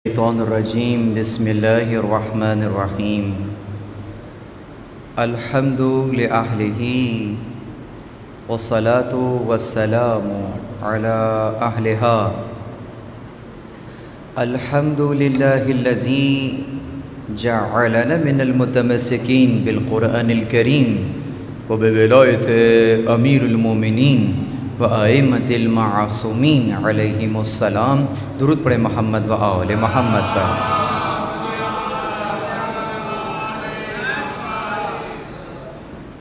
الرجيم بسم الله الرحمن الرحيم الحمد لأهله والصلاة والسلام على أهلها الحمد لله الذي جعلنا من المتمسكين بالقرآن الكريم وبولاية أمير المؤمنين وآئمة المعصومين علیہم السلام۔ درود پڑھے محمد و آل محمد پر۔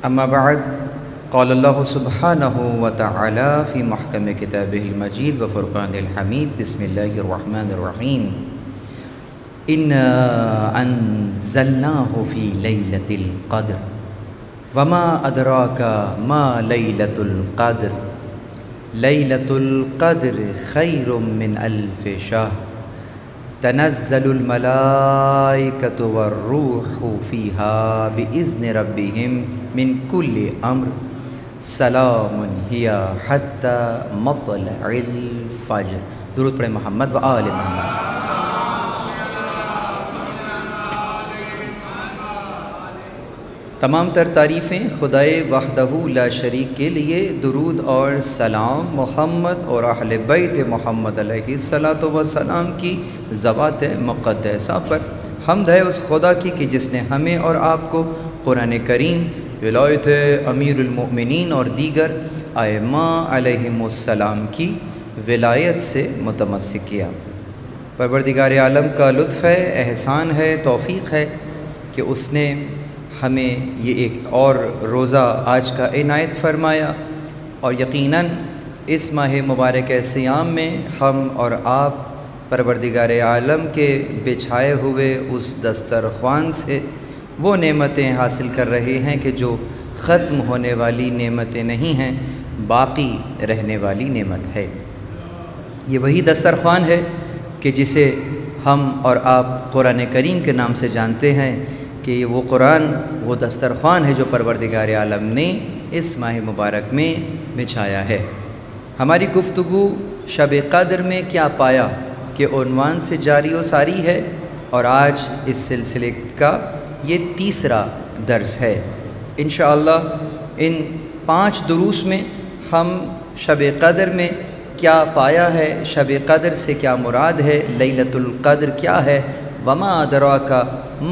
اما بعد، قال اللہ سبحانہ وتعالی فی محکم کتابہ المجید وفرقان الحمید، بسم اللہ الرحمن الرحیم۔ انا انزلناہ فی لیلۃ القدر وما ادراک ما لیلۃ القدر لیلۃ القدر خیر من الف شہر تنزل الملائکۃ والروح فیہا بإذن ربہم من کل امر سلام ہی حتی مطلع الفجر۔ درود پڑھیں محمد و آل محمد۔ تمام تر تعریفیں خدائے وحدہ لا شریک کے لیے، درود اور سلام محمد اور اہل بیت محمد علیہ السلام کی ذوات مقدسہ پر۔ حمد ہے اس خدا کی کہ جس نے ہمیں اور آپ کو قرآن کریم، ولایت امیر المؤمنین اور دیگر ائمہ علیہم السلام کی ولایت سے متمسک کیا۔ پروردگار عالم کا لطف ہے، احسان ہے، توفیق ہے کہ اس نے ہمیں یہ ایک اور روزہ آج کا عنایت فرمایا، اور یقیناً اس ماہ مبارک سیام میں ہم اور آپ پروردگار عالم کے بچھائے ہوئے اس دسترخوان سے وہ نعمتیں حاصل کر رہے ہیں کہ جو ختم ہونے والی نعمتیں نہیں ہیں، باقی رہنے والی نعمت ہے۔ یہ وہی دسترخوان ہے کہ جسے ہم اور آپ قرآن کریم کے نام سے جانتے ہیں، کہ وہ قرآن وہ دسترخوان ہے جو پروردگار عالم نے اس ماہ مبارک میں بچھایا ہے۔ ہماری گفتگو شب قدر میں کیا پایا کہ عنوان سے جاری و ساری ہے، اور آج اس سلسلے کا یہ تیسرا درس ہے۔ انشاءاللہ ان 5 دروس میں ہم شب قدر میں کیا پایا ہے، شب قدر سے کیا مراد ہے، لیلۃ القدر کیا ہے، وما ادراک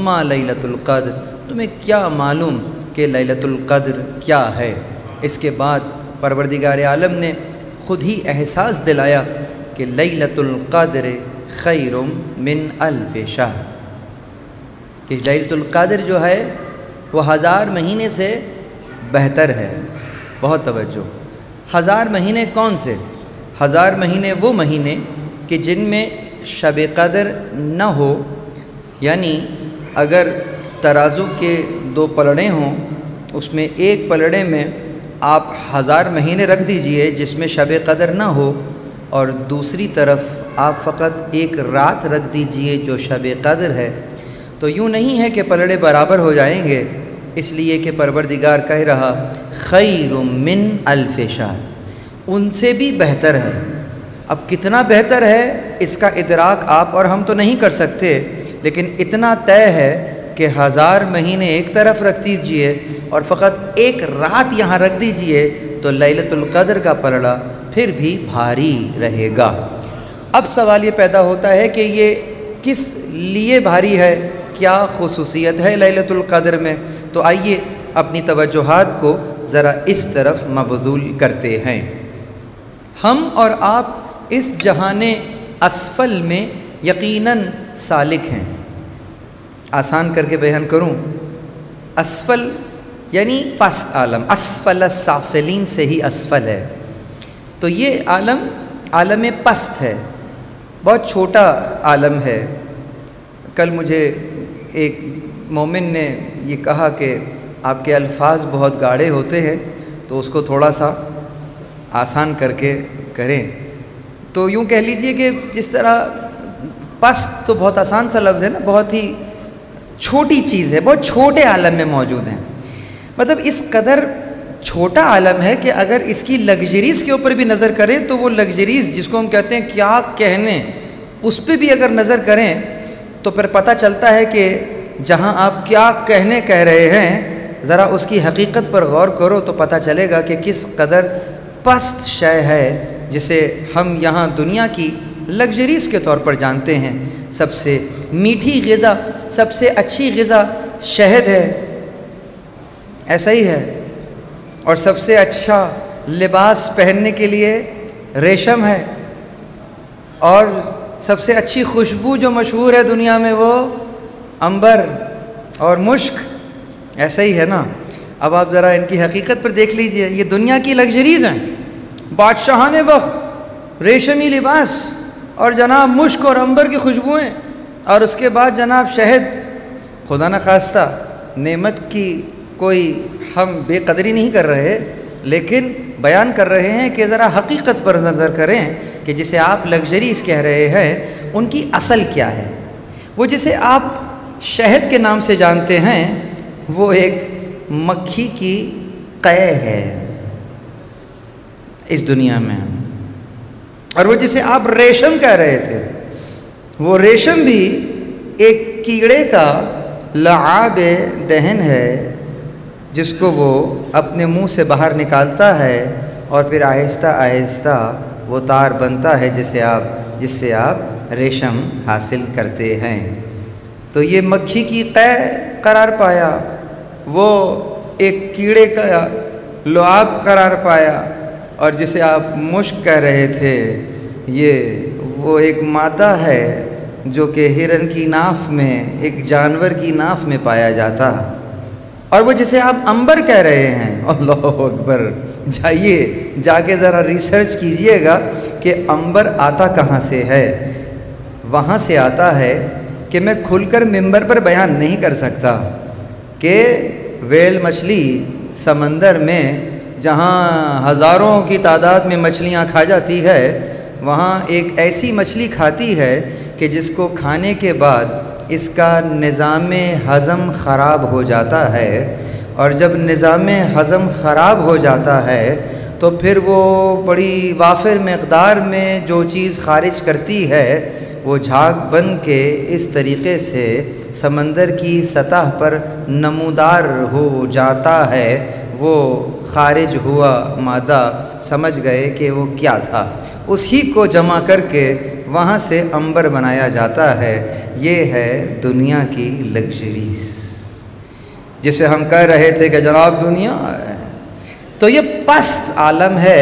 ما لیلۃ القدر، تمہیں کیا معلوم کہ لیلۃ القدر کیا ہے۔ اس کے بعد پروردگار عالم نے خود ہی احساس دلایا کہ لیلۃ القدر خیر من الف شہر، کہ لیلۃ القدر جو ہے وہ 1000 مہینے سے بہتر ہے۔ بہت توجہ، 1000 مہینے کون سے؟ 1000 مہینے وہ مہینے کہ جن میں شب قدر نہ ہو، یعنی اگر ترازو کے 2 پلڑے ہوں، اس میں ایک پلڑے میں آپ 1000 مہینے رکھ دیجئے جس میں شب قدر نہ ہو، اور دوسری طرف آپ فقط ایک رات رکھ دیجئے جو شب قدر ہے، تو یوں نہیں ہے کہ پلڑے برابر ہو جائیں گے، اس لیے کہ پروردگار کہہ رہا خیر من الف شہر، ان سے بھی بہتر ہے۔ اب کتنا بہتر ہے اس کا ادراک آپ اور ہم تو نہیں کر سکتے، لیکن اتنا طے ہے کہ 1000 مہینے ایک طرف رکھ دیجئے اور فقط ایک رات یہاں رکھ دیجئے تو لیلۃ القدر کا پلڑا پھر بھی بھاری رہے گا۔ اب سوال یہ پیدا ہوتا ہے کہ یہ کس لیے بھاری ہے، کیا خصوصیت ہے لیلۃ القدر میں؟ تو آئیے اپنی توجہات کو ذرا اس طرف مبذول کرتے ہیں۔ ہم اور آپ اس جہان اسفل میں یقیناً سالک ہیں۔ آسان کر کے بیان کروں، اسفل یعنی پست عالم، اسفل السافلین سے ہی اسفل ہے، تو یہ عالم پست ہے، بہت چھوٹا عالم ہے۔ کل مجھے ایک مومن نے یہ کہا کہ آپ کے الفاظ بہت گاڑے ہوتے ہیں، تو اس کو تھوڑا سا آسان کر کے کریں، تو یوں کہہ لیجئے کہ جس طرح پست تو بہت آسان سا لفظ ہے نا، بہت ہی چھوٹی چیز ہے، بہت چھوٹے عالم میں موجود ہیں، مطلب اس قدر چھوٹا عالم ہے کہ اگر اس کی لگژریز کے اوپر بھی نظر کریں تو وہ لگژریز جس کو ہم کہتے ہیں کیا کہنے، اس پہ بھی اگر نظر کریں تو پھر پتہ چلتا ہے کہ جہاں آپ کیا کہہ رہے ہیں، ذرا اس کی حقیقت پر غور کرو تو پتہ چلے گا کہ کس قدر پست شے ہے جسے ہم یہاں دنیا کی لگژریز کے طور پر جانتے ہیں۔ سب سے میٹھی غذا، سب سے اچھی غذا شہد ہے، ایسا ہی ہے، اور سب سے اچھا لباس پہننے کے لیے ریشم ہے، اور سب سے اچھی خوشبو جو مشہور ہے دنیا میں وہ عنبر اور مشک، ایسا ہی ہے نا۔ اب آپ ذرا ان کی حقیقت پر دیکھ لیجئے، یہ دنیا کی لگژریز ہیں، بادشاہان وقت ریشمی لباس اور جناب مشک اور عنبر کی خوشبوئیں، اور اس کے بعد جناب شہد۔ خدا نخواستہ نعمت کی کوئی ہم بے قدری نہیں کر رہے، لیکن بیان کر رہے ہیں کہ ذرا حقیقت پر نظر کریں کہ جسے آپ لگژریز کہہ رہے ہیں ان کی اصل کیا ہے۔ وہ جسے آپ شہد کے نام سے جانتے ہیں وہ ایک مکھی کی قے ہے اس دنیا میں، اور وہ جسے آپ ریشم کہہ رہے تھے وہ ریشم بھی ایک کیڑے کا لعاب دہن ہے جس کو وہ اپنے منہ سے باہر نکالتا ہے، اور پھر آہستہ آہستہ وہ تار بنتا ہے جس سے آپ ریشم حاصل کرتے ہیں۔ تو یہ مکھی کی قے قرار پایا، وہ ایک کیڑے کا لعاب قرار پایا، اور جسے آپ مشک کہہ رہے تھے وہ ایک مادہ ہے جو کہ ہرن کی ناف میں، ایک جانور کی ناف میں پایا جاتا، اور وہ جسے آپ عنبر کہہ رہے ہیں، اللہ اکبر، جائیے جا کے ذرا ریسرچ کیجئے گا کہ عنبر آتا کہاں سے ہے۔ وہاں سے آتا ہے کہ میں کھل کر ممبر پر بیان نہیں کر سکتا کہ ویل مچھلی سمندر میں جہاں ہزاروں کی تعداد میں مچھلیاں کھا جاتی ہے، وہاں ایک ایسی مچھلی کھاتی ہے کہ جس کو کھانے کے بعد اس کا نظام ہضم خراب ہو جاتا ہے، اور جب نظام ہضم خراب ہو جاتا ہے تو پھر وہ بڑی وافر مقدار میں جو چیز خارج کرتی ہے وہ جھاگ بن کے اس طریقے سے سمندر کی سطح پر نمودار ہو جاتا ہے۔ وہ خارج ہوا مادہ سمجھ گئے کہ وہ کیا تھا، اسی کو جمع کر کے وہاں سے عنبر بنایا جاتا ہے۔ یہ ہے دنیا کی لگژریز جسے ہم کہہ رہے تھے کہ جناب دنیا ہے، تو یہ پست عالم ہے،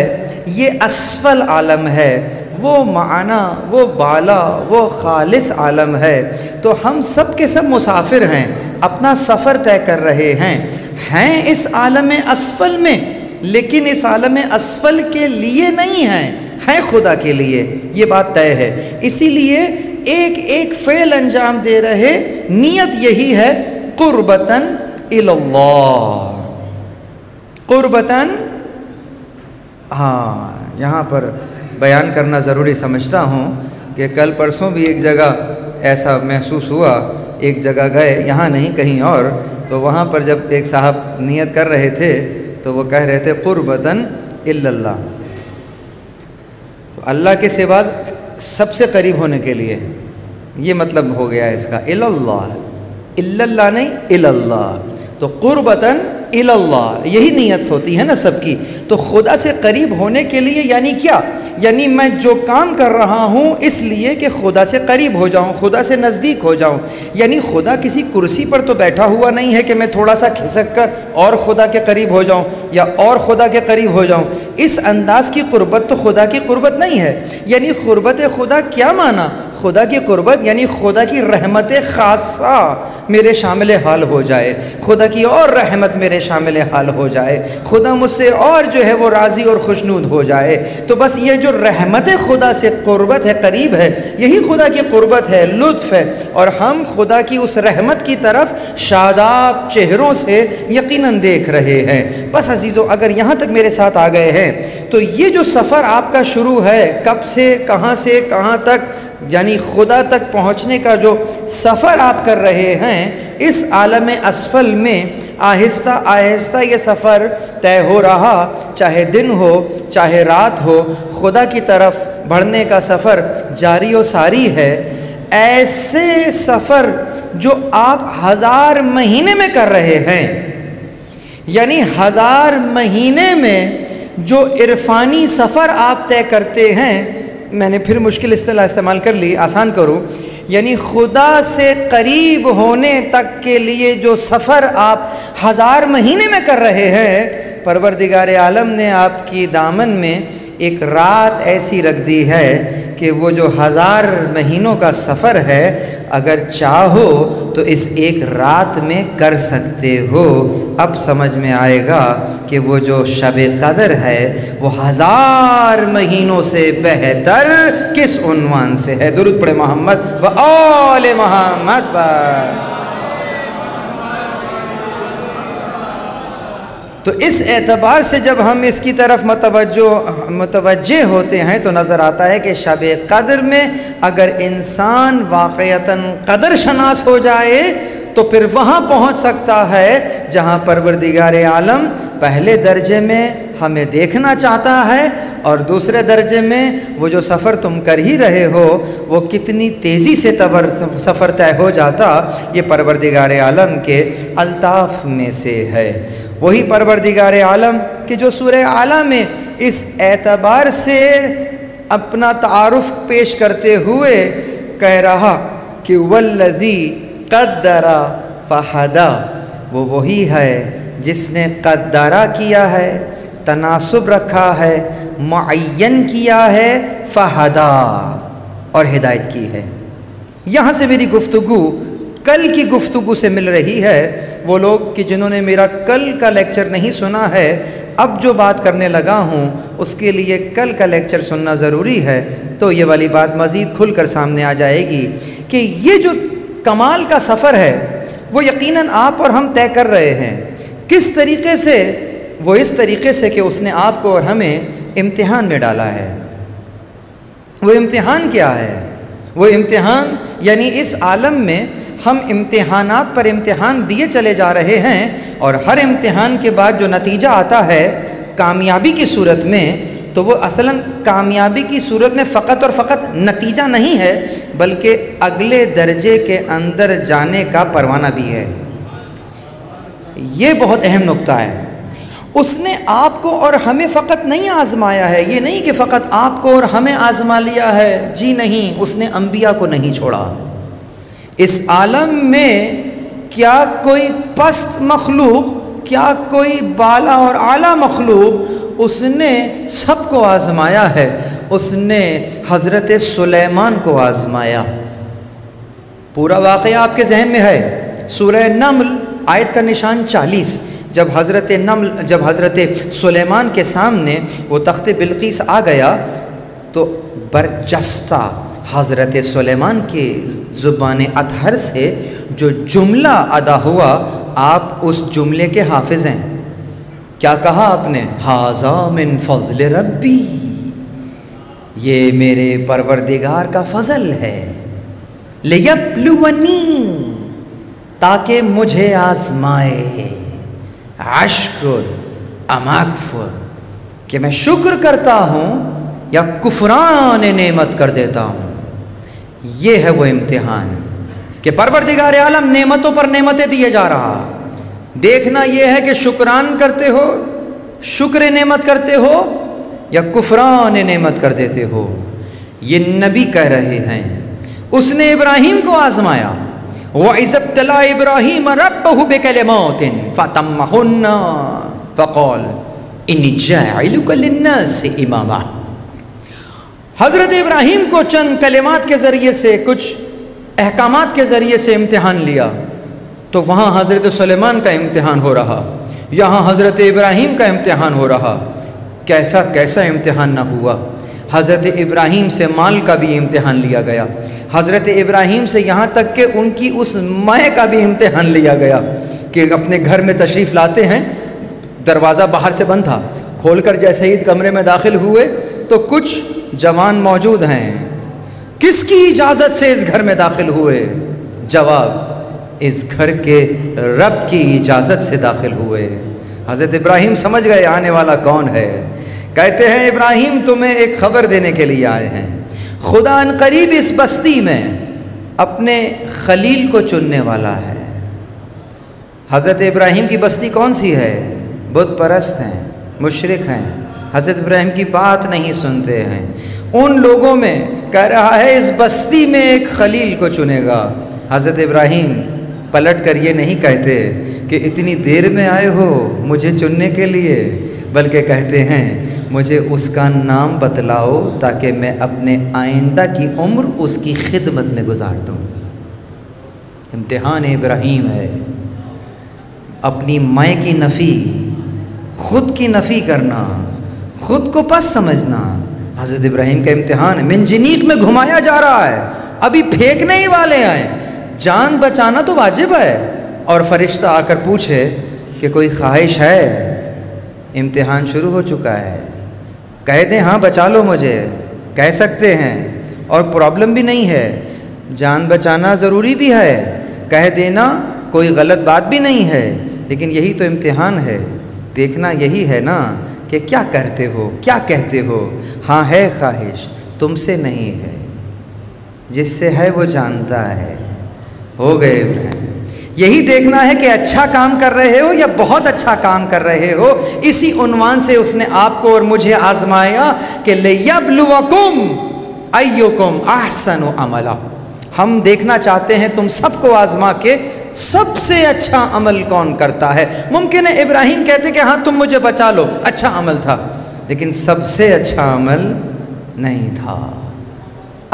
یہ اسفل عالم ہے، وہ معنی، وہ بالا، وہ خالص عالم ہے۔ تو ہم سب کے سب مسافر ہیں، اپنا سفر طے کر رہے ہیں اس عالم اسفل میں، لیکن اس عالم اسفل کے لیے نہیں ہیں خدا کے لیے، یہ بات طے ہے۔ اسی لیے ایک ایک فعل انجام دے رہے، نیت یہی ہے، قربتاً اللہ، قربتاً۔ یہاں پر بیان کرنا ضروری سمجھتا ہوں کہ کل پرسوں بھی ایک جگہ ایسا محسوس ہوا، ایک جگہ گئے، یہاں نہیں کہیں اور، تو وہاں پر جب ایک صاحب نیت کر رہے تھے تو وہ کہہ رہے تھے قربتاً الا اللہ، تو اللہ کے سوا سب سے قریب ہونے کے لیے، یہ مطلب ہو گیا اس کا، الا اللہ، الا اللہ نہیں الا اللہ، تو قربتاً الا اللہ، یہی نیت ہوتی ہے نا سب کی۔ تو خدا سے قریب ہونے کے لیے یعنی کیا؟ یعنی میں جو کام کر رہا ہوں اس لیے کہ خدا سے قریب ہو جاؤں، خدا سے نزدیک ہو جاؤں۔ یعنی خدا کسی کرسی پر تو بیٹھا ہوا نہیں ہے کہ میں تھوڑا سا کھسک کر اور خدا کے قریب ہو جاؤں یا اور خدا کے قریب ہو جاؤں، اس انداز کی قربت تو خدا کی قربت نہیں ہے۔ یعنی قربت خدا کیا معنی؟ خدا کی قربت یعنی خدا کی رحمت خاصہ میرے شامل حال ہو جائے، خدا کی اور رحمت میرے شامل حال ہو جائے، خدا مجھ سے اور جو ہے وہ راضی اور خوشنود ہو جائے۔ تو بس یہ جو رحمت خدا سے قربت ہے، قریب ہے، یہی خدا کی قربت ہے، لطف ہے، اور ہم خدا کی اس رحمت کی طرف شاداب چہروں سے یقیناً دیکھ رہے ہیں۔ بس عزیزو، اگر یہاں تک میرے ساتھ آ گئے ہیں تو یہ جو سفر آپ کا شروع ہے، کب سے کہاں تک، یعنی خدا تک پہنچنے کا جو سفر آپ کر رہے ہیں، اس عالم اسفل میں آہستہ آہستہ یہ سفر طے ہو رہا، چاہے دن ہو چاہے رات ہو، خدا کی طرف بڑھنے کا سفر جاری و ساری ہے۔ ایسے سفر جو آپ 1000 مہینے میں کر رہے ہیں، یعنی 1000 مہینے میں جو عرفانی سفر آپ طے کرتے ہیں، میں نے پھر مشکل اصطلاح استعمال کر لی، آسان کروں، یعنی خدا سے قریب ہونے تک کے لیے جو سفر آپ 1000 مہینے میں کر رہے ہیں، پروردگار عالم نے آپ کی دامن میں ایک رات ایسی رکھ دی ہے کہ وہ جو 1000 مہینوں کا سفر ہے، اگر چاہو تو اس ایک رات میں کر سکتے ہو۔ اب سمجھ میں آئے گا کہ وہ جو شب قدر ہے وہ 1000 مہینوں سے بہتر کس عنوان سے ہے۔ درود پڑھے محمد و آل محمد پر۔ تو اس اعتبار سے جب ہم اس کی طرف متوجہ ہوتے ہیں تو نظر آتا ہے کہ شب قدر میں اگر انسان واقعتاً قدر شناس ہو جائے تو پھر وہاں پہنچ سکتا ہے جہاں پروردگار عالم پہلے درجے میں ہمیں دیکھنا چاہتا ہے، اور دوسرے درجے میں وہ جو سفر تم کر ہی رہے ہو وہ کتنی تیزی سے سفر طے ہو جاتا، یہ پروردگار عالم کے الطاف میں سے ہے۔ وہی پروردگار عالم کہ جو سورہ اعلیٰ میں اس اعتبار سے اپنا تعارف پیش کرتے ہوئے کہہ رہا کہ والذی قدر فہدا، وہ وہی ہے جس نے قدرہ کیا ہے، تناسب رکھا ہے، معین کیا ہے، فہدا، اور ہدایت کی ہے۔ یہاں سے میری گفتگو کل کی گفتگو سے مل رہی ہے۔ وہ لوگ کہ جنہوں نے میرا کل کا لیکچر نہیں سنا ہے، اب جو بات کرنے لگا ہوں اس کے لیے کل کا لیکچر سننا ضروری ہے، تو یہ والی بات مزید کھل کر سامنے آ جائے گی کہ یہ جو کمال کا سفر ہے وہ یقیناً آپ اور ہم طے کر رہے ہیں۔ کس طریقے سے؟ وہ اس طریقے سے کہ اس نے آپ کو اور ہمیں امتحان میں ڈالا ہے۔ وہ امتحان کیا ہے؟ وہ امتحان یعنی اس عالم میں ہم امتحانات پر امتحان دیے چلے جا رہے ہیں، اور ہر امتحان کے بعد جو نتیجہ آتا ہے کامیابی کی صورت میں، تو وہ اصلاً کامیابی کی صورت میں فقط اور فقط نتیجہ نہیں ہے بلکہ اگلے درجے کے اندر جانے کا پروانہ بھی ہے۔ یہ بہت اہم نقطہ ہے۔ اس نے آپ کو اور ہمیں فقط نہیں آزمایا ہے، یہ نہیں کہ فقط آپ کو اور ہمیں آزما لیا ہے، جی نہیں، اس نے انبیاء کو نہیں چھوڑا۔ اس عالم میں کیا کوئی پست مخلوق، کیا کوئی بالا اور اعلیٰ مخلوق، اس نے سب کو آزمایا ہے۔ اس نے حضرت سلیمان کو آزمایا۔ پورا واقعہ آپ کے ذہن میں ہے، سورہ نمل آیت کا نشان 40۔ جب حضرت سلیمان کے سامنے وہ تخت بلقیس آ گیا تو برجستہ حضرت سلیمان کی زبان اطہر سے جو جملہ ادا ہوا، آپ اس جملے کے حافظ ہیں۔ کیا کہا آپ نے؟ ھذا من فضل ربی، یہ میرے پروردگار کا فضل ہے، لیبلونی، تاکہ مجھے آزمائے، اشکر ام اکفر، کہ میں شکر کرتا ہوں یا کفران نعمت کر دیتا ہوں۔ یہ ہے وہ امتحان کہ پروردگار عالم نعمتوں پر نعمتیں دیے جا رہا، دیکھنا یہ ہے کہ شکران کرتے ہو، شکر نعمت کرتے ہو یا کفران نعمت کر دیتے ہو۔ یہ نبی کہہ رہے ہیں۔ اس نے ابراہیم کو آزمایا، وَإِذَ ابْتَلَىٰ إِبْرَاهِيمَ رَبَّهُ بِكَلِمَاتٍ فَأَتَمَّهُنَّ فَقَالَ إِنِّي جَاعِلُكَ لِلنَّاسِ إِمَامًا۔ حضرت ابراہیم کو چند کلمات کے ذریعے سے، کچھ احکامات کے ذریعے سے امتحان لیا، تو وہاں حضرت سلیمان کا امتحان ہو رہا، یہاں حضرت ابراہیم کا امتحان ہو رہا۔ کیسا کیسا امتحان نہ ہوا۔ حضرت ابراہیم سے مال کا بھی امتحان لیا گیا، حضرت ابراہیم سے یہاں تک کہ ان کی اس مائیں کا بھی امتحان لیا گیا کہ اپنے گھر میں تشریف لاتے ہیں، دروازہ باہر سے بند تھا، کھول کر جیسے ہی کمرے میں داخل ہوئے تو کچھ جوان موجود ہیں۔ کس کی اجازت سے اس گھر میں داخل ہوئے؟ جواب، اس گھر کے رب کی اجازت سے داخل ہوئے۔ حضرت ابراہیم سمجھ گئے آنے والا کون ہے. کہتے ہیں ابراہیم تمہیں ایک خبر دینے کے لیے آئے ہیں. خدا ان قریب اس بستی میں اپنے خلیل کو چننے والا ہے. حضرت ابراہیم کی بستی کون سی ہے؟ بت پرست ہیں، مشرک ہیں، حضرت ابراہیم کی بات نہیں سنتے ہیں. ان لوگوں میں کہہ رہا ہے اس بستی میں ایک خلیل کو چنے گا. حضرت ابراہیم پلٹ کر یہ نہیں کہتے کہ اتنی دیر میں آئے ہو مجھے چننے کے لیے، بلکہ کہتے ہیں مجھے اس کا نام بتلاؤ تاکہ میں اپنے آئندہ کی عمر اس کی خدمت میں گزار دوں. امتحان ابراہیم ہے. اپنی مائیں کی نفی، خود کی نفی کرنا، خود کو پس سمجھنا حضرت ابراہیم کا امتحان ہے. منجنیق میں گھمایا جا رہا ہے، ابھی پھینکنے ہی والے آئے. جان بچانا تو واجب ہے، اور فرشتہ آ کر پوچھے کہ کوئی خواہش ہے. امتحان شروع ہو چکا ہے. کہہ دیں ہاں بچا لو مجھے، کہہ سکتے ہیں، اور پرابلم بھی نہیں ہے. جان بچانا ضروری بھی ہے، کہہ دینا کوئی غلط بات بھی نہیں ہے. لیکن یہی تو امتحان ہے. دیکھنا یہی ہے نا کہ کیا کرتے ہو، کیا کہتے ہو. ہاں ہے خواہش، تم سے نہیں ہے، جس سے ہے وہ جانتا ہے. ہو گئے ابراہیم. یہی دیکھنا ہے کہ اچھا کام کر رہے ہو یا بہت اچھا کام کر رہے ہو. اسی عنوان سے اس نے آپ کو اور مجھے آزمایا کہ لِيَبْلُوَكُمْ أَيُّكُمْ أَحْسَنُ عَمَلًا. ہم دیکھنا چاہتے ہیں تم سب کو آزما کے سب سے اچھا عمل کون کرتا ہے. ممکن ہے ابراہیم کہتے کہ ہاں تم مجھے بچا لو، اچھا عمل تھا، لیکن سب سے اچھا عمل نہیں تھا.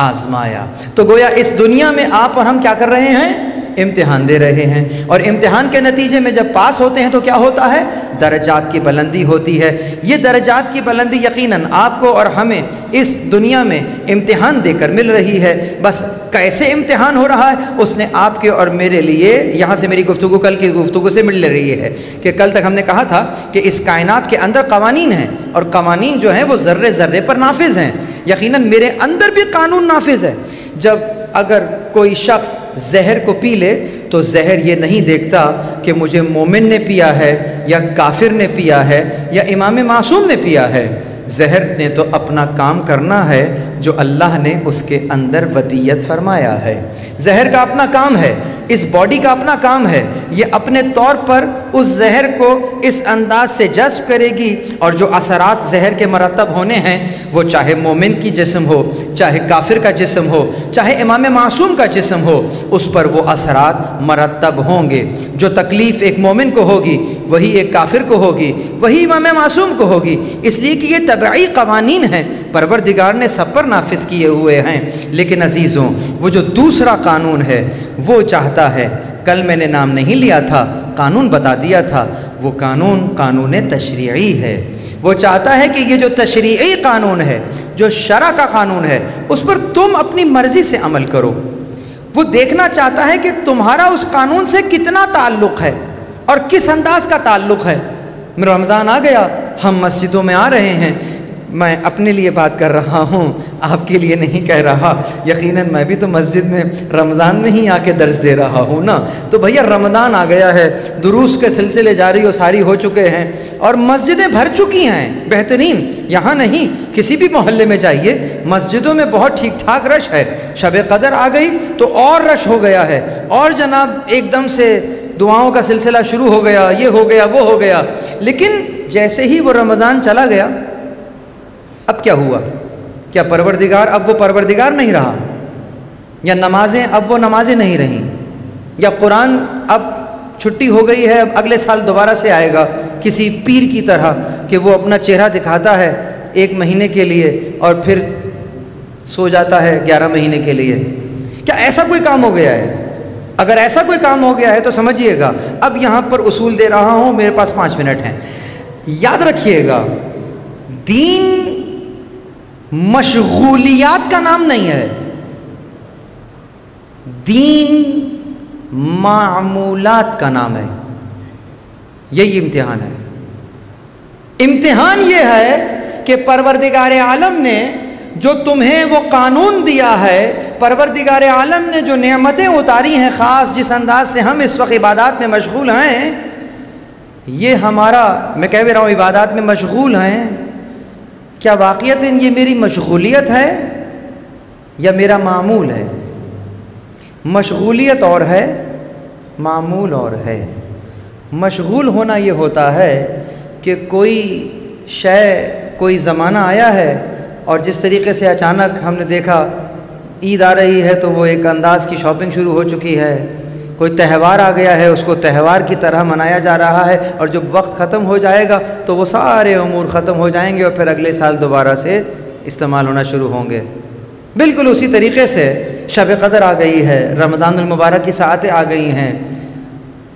آزمایا. تو گویا اس دنیا میں آپ اور ہم کیا کر رہے ہیں؟ امتحان دے رہے ہیں. اور امتحان کے نتیجے میں جب پاس ہوتے ہیں تو کیا ہوتا ہے؟ درجات کی بلندی ہوتی ہے. یہ درجات کی بلندی یقیناً آپ کو اور ہمیں اس دنیا میں امتحان دے کر مل رہی ہے. بس کیسے امتحان ہو رہا ہے اس نے آپ کے اور میرے لیے، یہاں سے میری گفتگو کل کی گفتگو سے مل رہی ہے کہ کل تک ہم نے کہا تھا کہ اس کائنات کے اندر قوانین ہیں، اور قوانین جو ہیں وہ ذرے ذرے پر نافذ ہیں. یقیناً میرے اندر بھی قانون نافذ ہے. جب اگر کوئی شخص زہر کو پی لے تو زہر یہ نہیں دیکھتا کہ مجھے مومن نے پیا ہے یا کافر نے پیا ہے یا امام معصوم نے پیا ہے. زہر نے تو اپنا کام کرنا ہے جو اللہ نے اس کے اندر ودیت فرمایا ہے. زہر کا اپنا کام ہے، اس باڈی کا اپنا کام ہے. یہ اپنے طور پر اس زہر کو اس انداز سے جذب کرے گی، اور جو اثرات زہر کے مرتب ہونے ہیں وہ چاہے مومن کی جسم ہو، چاہے کافر کا جسم ہو، چاہے امام معصوم کا جسم ہو، اس پر وہ اثرات مرتب ہوں گے. جو تکلیف ایک مومن کو ہوگی وہی ایک کافر کو ہوگی، وہی امام معصوم کو ہوگی. اس لیے کہ یہ طبعی قوانین ہیں، پروردگار نے سب پر نافذ کیے ہوئے ہیں. لیکن عزیزوں، وہ جو دوسرا قانون ہے وہ چاہتا ہے، کل میں نے نام نہیں لیا تھا، قانون بتا دیا تھا، وہ قانون تشریعی ہے. وہ چاہتا ہے کہ یہ جو تشریعی قانون ہے، جو شرع کا قانون ہے، اس پر تم اپنی مرضی سے عمل کرو. وہ دیکھنا چاہتا ہے کہ تمہارا اس قانون سے کتنا تعلق ہے اور کس انداز کا تعلق ہے. رمضان آ گیا، ہم مسجدوں میں آ رہے ہیں. میں اپنے لیے بات کر رہا ہوں، آپ کے لیے نہیں کہہ رہا. یقیناً میں بھی تو مسجد میں رمضان میں ہی آ کے درس دے رہا ہوں نا. تو بھیا رمضان آ گیا ہے، دروس کے سلسلے جاری و ساری ہو چکے ہیں اور مسجدیں بھر چکی ہیں. بہترین، یہاں نہیں کسی بھی محلے میں جائیے، مسجدوں میں بہت ٹھیک ٹھاک رش ہے. شب قدر آ گئی تو اور رش ہو گیا ہے، اور جناب ایک دم سے دعاؤں کا سلسلہ شروع ہو گیا، یہ ہو گیا وہ ہو گیا. لیکن جیسے ہی وہ رمضان چلا گیا، اب کیا ہوا؟ کیا پروردگار اب وہ پروردگار نہیں رہا؟ یا نمازیں اب وہ نمازیں نہیں رہیں؟ یا قرآن اب چھٹی ہو گئی ہے، اب اگلے سال دوبارہ سے آئے گا کسی پیر کی طرح کہ وہ اپنا چہرہ دکھاتا ہے 1 مہینے کے لیے اور پھر سو جاتا ہے 11 مہینے کے لیے؟ کیا ایسا کوئی کام ہو گیا ہے؟ اگر ایسا کوئی کام ہو گیا ہے تو سمجھیے گا. اب یہاں پر اصول دے رہا ہوں، میرے پاس 5 منٹ ہیں. یاد رکھیے گا، دین مشغولیات کا نام نہیں ہے، دین معمولات کا نام ہے. یہی امتحان ہے. امتحان یہ ہے کہ پروردگار عالم نے جو تمہیں وہ قانون دیا ہے، پروردگار عالم نے جو نعمتیں اتاری ہیں خاص جس انداز سے ہم اس وقت عبادات میں مشغول ہیں، یہ ہمارا، میں کہہ بھی رہا ہوں عبادات میں مشغول ہیں، کیا واقعتاً یہ میری مشغولیت ہے یا میرا معمول ہے؟ مشغولیت اور ہے، معمول اور ہے۔ مشغول ہونا یہ ہوتا ہے کہ کوئی شے، کوئی زمانہ آیا ہے اور جس طریقے سے اچانک ہم نے دیکھا عید آ رہی ہے تو وہ ایک انداز کی شاپنگ شروع ہو چکی ہے، کوئی تہوار آ گیا ہے اس کو تہوار کی طرح منایا جا رہا ہے، اور جب وقت ختم ہو جائے گا تو وہ سارے امور ختم ہو جائیں گے اور پھر اگلے سال دوبارہ سے استعمال ہونا شروع ہوں گے۔ بالکل اسی طریقے سے شب قدر آ گئی ہے، رمضان المبارک کی ساعتیں آ گئی ہیں،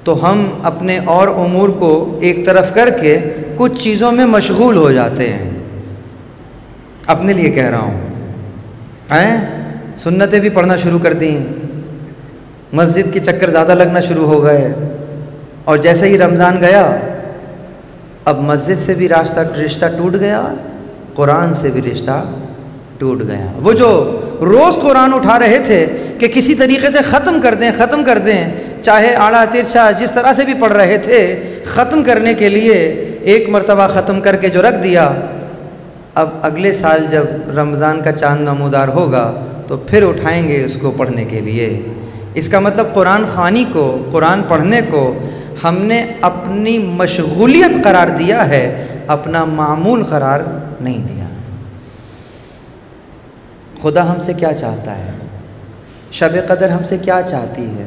تو ہم اپنے اور امور کو ایک طرف کر کے کچھ چیزوں میں مشغول ہو جاتے ہیں۔ اپنے لیے کہہ رہا ہوں، سنتیں بھی پڑھنا شروع کر دیں، مسجد کے چکر زیادہ لگنا شروع ہو گئے، اور جیسے ہی رمضان گیا اب مسجد سے بھی رشتہ ٹوٹ گیا، قرآن سے بھی رشتہ ٹوٹ گیا۔ وہ جو روز قرآن اٹھا رہے تھے کہ کسی طریقے سے ختم کر دیں، چاہے آڑا ترچھا جس طرح سے بھی پڑھ رہے تھے، ختم کرنے کے لیے ایک مرتبہ ختم کر کے جو رکھ دیا، اب اگلے سال جب رمضان کا چاند نمودار ہوگا تو پھر اٹھائیں گے اس کو پڑھنے کے لیے۔ اس کا مطلب قرآن خوانی کو، قرآن پڑھنے کو ہم نے اپنی مشغولیت قرار دیا ہے، اپنا معمول قرار نہیں دیا۔ خدا ہم سے کیا چاہتا ہے؟ شب قدر ہم سے کیا چاہتی ہے؟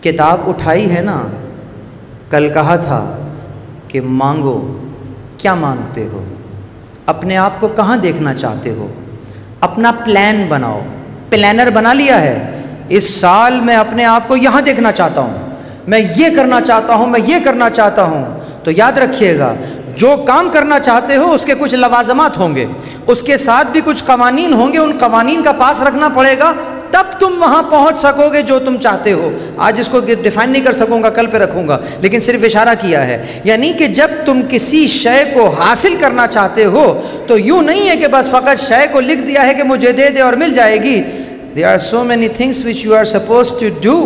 کتاب اٹھائی ہے نا، کل کہا تھا کہ مانگو، کیا مانگتے ہو؟ اپنے آپ کو کہاں دیکھنا چاہتے ہو؟ اپنا پلان بناؤ، پلانر بنا لیا ہے، اس سال میں اپنے آپ کو یہاں دیکھنا چاہتا ہوں، میں یہ کرنا چاہتا ہوں، میں یہ کرنا چاہتا ہوں۔ تو یاد رکھیے گا، جو کام کرنا چاہتے ہو اس کے کچھ لوازمات ہوں گے، اس کے ساتھ بھی کچھ قوانین ہوں گے، ان قوانین کا پاس رکھنا پڑے گا، تب تم وہاں پہنچ سکو گے جو تم چاہتے ہو۔ آج اس کو ڈیفائن نہیں کر سکوں گا، کل پہ رکھوں گا، لیکن صرف اشارہ کیا ہے، یعنی کہ جب تم کسی شے کو حاصل کرنا چاہتے ہو تو یوں نہیں ہے کہ بس فقط شے کو لکھ دیا ہے کہ مجھے دے دے اور مل جائے گی۔ There are so many things which you are supposed to do.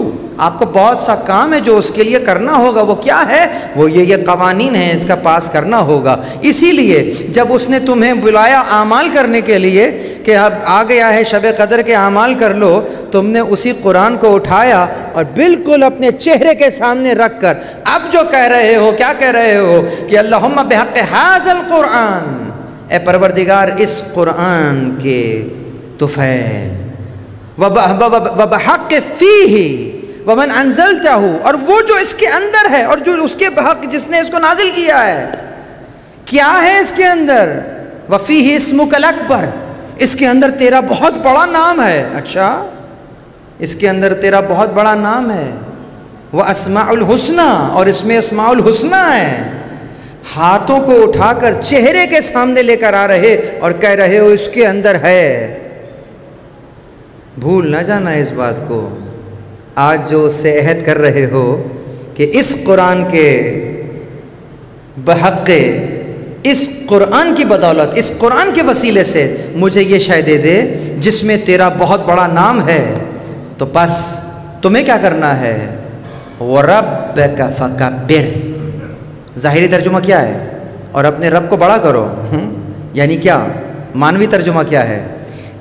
آپ کو بہت سا کام ہے جو اس کے لیے کرنا ہوگا۔ وہ کیا ہے؟ وہ یہ قوانین ہیں، اس کا پاس کرنا ہوگا۔ اسی لیے جب اس نے تمہیں بلایا اعمال کرنے کے لیے کہ اب آ گیا ہے شب قدر کے اعمال کر لو، تم نے اسی قرآن کو اٹھایا اور بالکل اپنے چہرے کے سامنے رکھ کر اب جو کہہ رہے ہو، کیا کہہ رہے ہو کہ اللہم بحق ھذا القرآن، اے پروردگار اس قرآن کے طفیل، وَبَحَقِّ فِيهِ وَمَنْ أَنزَلْتَهُ، اور وہ جو اس کے اندر ہے اور جو اس کے بحق جس نے اس کو نازل کیا ہے، کیا ہے اس کے اندر؟ وَفِيهِ اسْمُكَ الْأَكْبَرُ، اس کے اندر تیرا بہت بڑا نام ہے۔ اچھا، اس کے اندر تیرا بہت بڑا نام ہے۔ وَأَسْمَاءُ الْحُسْنَى، اور اس میں اسماء الحسنى ہے۔ ہاتھوں کو اٹھا کر چہرے کے سامنے لے کر آ رہے اور کہہ رہے ہو اس کے اندر ہے۔ بھول نہ جانا اس بات کو، آج جو اس سے عہد کر رہے ہو کہ اس قرآن کے بحق، اس قرآن کی بدولت، اس قرآن کے وسیلے سے مجھے یہ شے دے دے جس میں تیرا بہت بڑا نام ہے، تو بس تمہیں کیا کرنا ہے؟ وَرَبَّكَ فَكَبِّرْ، ظاہری ترجمہ کیا ہے؟ اور اپنے رب کو بڑا کرو، یعنی کیا؟ مانوی ترجمہ کیا ہے؟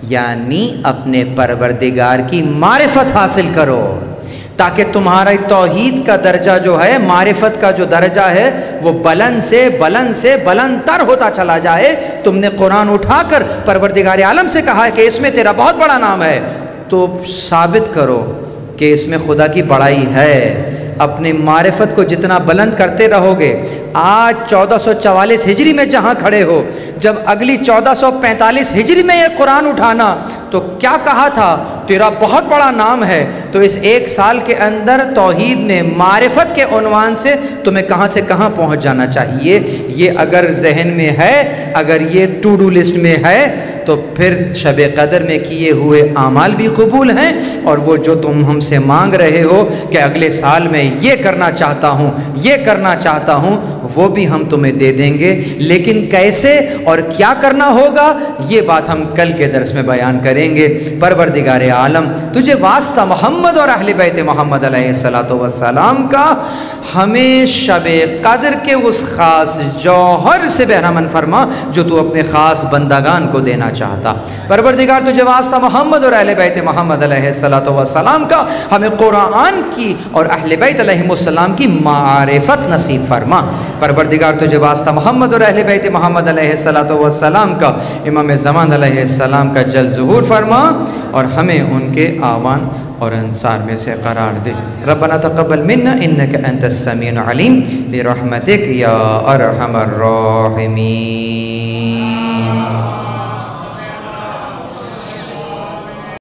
یعنی اپنے پروردگار کی معرفت حاصل کرو، تاکہ تمہارا توحید کا درجہ جو ہے، معرفت کا جو درجہ ہے، وہ بلند سے بلند تر ہوتا چلا جائے۔ تم نے قرآن اٹھا کر پروردگار عالم سے کہا ہے کہ اس میں تیرا بہت بڑا نام ہے، تو ثابت کرو کہ اس میں خدا کی بڑائی ہے۔ اپنے معرفت کو جتنا بلند کرتے رہو گے، آج 1444 ہجری میں جہاں کھڑے ہو، جب اگلی 1445 ہجری میں یہ قرآن اٹھانا تو کیا کہا تھا؟ تیرا بہت بڑا نام ہے۔ تو اس ایک سال کے اندر توحید میں معرفت کے عنوان سے تمہیں کہاں سے کہاں پہنچ جانا چاہیے، یہ اگر ذہن میں ہے، اگر یہ ٹو ڈو لسٹ میں ہے، تو پھر شب قدر میں کیے ہوئے اعمال بھی قبول ہیں، اور وہ جو تم ہم سے مانگ رہے ہو کہ اگلے سال میں یہ کرنا چاہتا ہوں، یہ کرنا چاہتا ہوں، وہ بھی ہم تمہیں دے دیں گے۔ لیکن کیسے اور کیا کرنا ہوگا، یہ بات ہم کل کے درس میں بیان کریں گے۔ پروردگار عالم تجھے واسطہ محمد اور اہل بیت محمد علیہ الصلوۃ والسلام کا ہمیں شب قدر کے اس خاص جوہر سے بہرامند فرما جو تو اپنے خاص بندگان کو دینا چاہتا۔ پروردگار تجھے واسطہ محمد اور اہل بیت محمد علیہ السلام کا ہمیں قرآن کی اور اہل بیت علیہ السلام کی معرفت نصیب فرما۔ پروردگار تجھے واسطہ محمد اور اہل بیت محمد علیہ السلام کا امام زمان علیہ السلام کا جلد ظہور فرما اور ہمیں ان کے آوان اور انصار میں سے قرار دے۔ ربنا تقبل منا انک انت السمیع العلیم برحمتک یا ارحم الراحمین۔